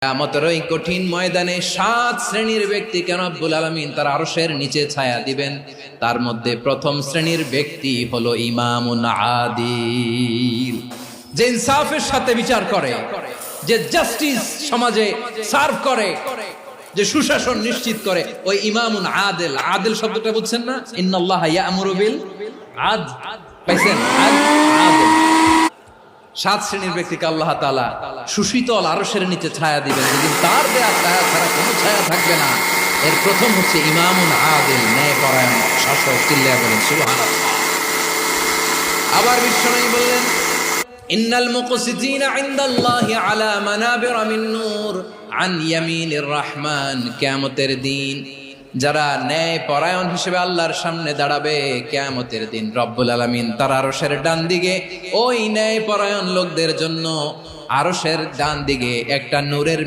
কিয়ামতের ওই কঠিন ময়দানে 7 শ্রেণীর ব্যক্তিকে রব্বুল আলামিন তার আরশের নিচে ছায়া দিবেন। তার মধ্যে প্রথম শ্রেণীর ব্যক্তি হলো ইমামুন আদিল, যে ইনসাফের সাথে বিচার করে, যে জাস্টিস সমাজে সার্ভ করে, যে সুশাসন নিশ্চিত করে, ওই ইমামুন আদিল। আদিল শব্দটা বুঝছেন না? ইন্নাল্লাহা ইয়া'মুরু বিল আদল। পাইছেন? আদিল। 7 শ্রেণীর ব্যক্তিকে আল্লাহ তাআলা সুশীতল আরশের নিচে ছায়া দিবেন, যেদিন তার দেয়া ছায়া ছাড়া কোনো ছায়া থাকবে না। এর প্রথম হচ্ছে ইমামুন আদিল, ন্যায়পরায়ণ শাসক। চিল্লায়া বলেন সুবহানাল্লাহ। আবার বিশ্বনবী বললেন, ইন্নাল মুকসিতিনা ইনদাল্লাহি আলা মানাবিরা মিন নূর আন ইয়ামিনির রহমান। কিয়ামতের দিন যারা ন্যায় পরায়ণ হিসেবে আল্লাহর সামনে দাঁড়াবে, কিয়ামতের দিন রব্বুল আলামিন তার আরশের ডান দিকে ওই ন্যায় পরায়ণ লোকদের জন্য আরশের ডান দিকে একটা নূরের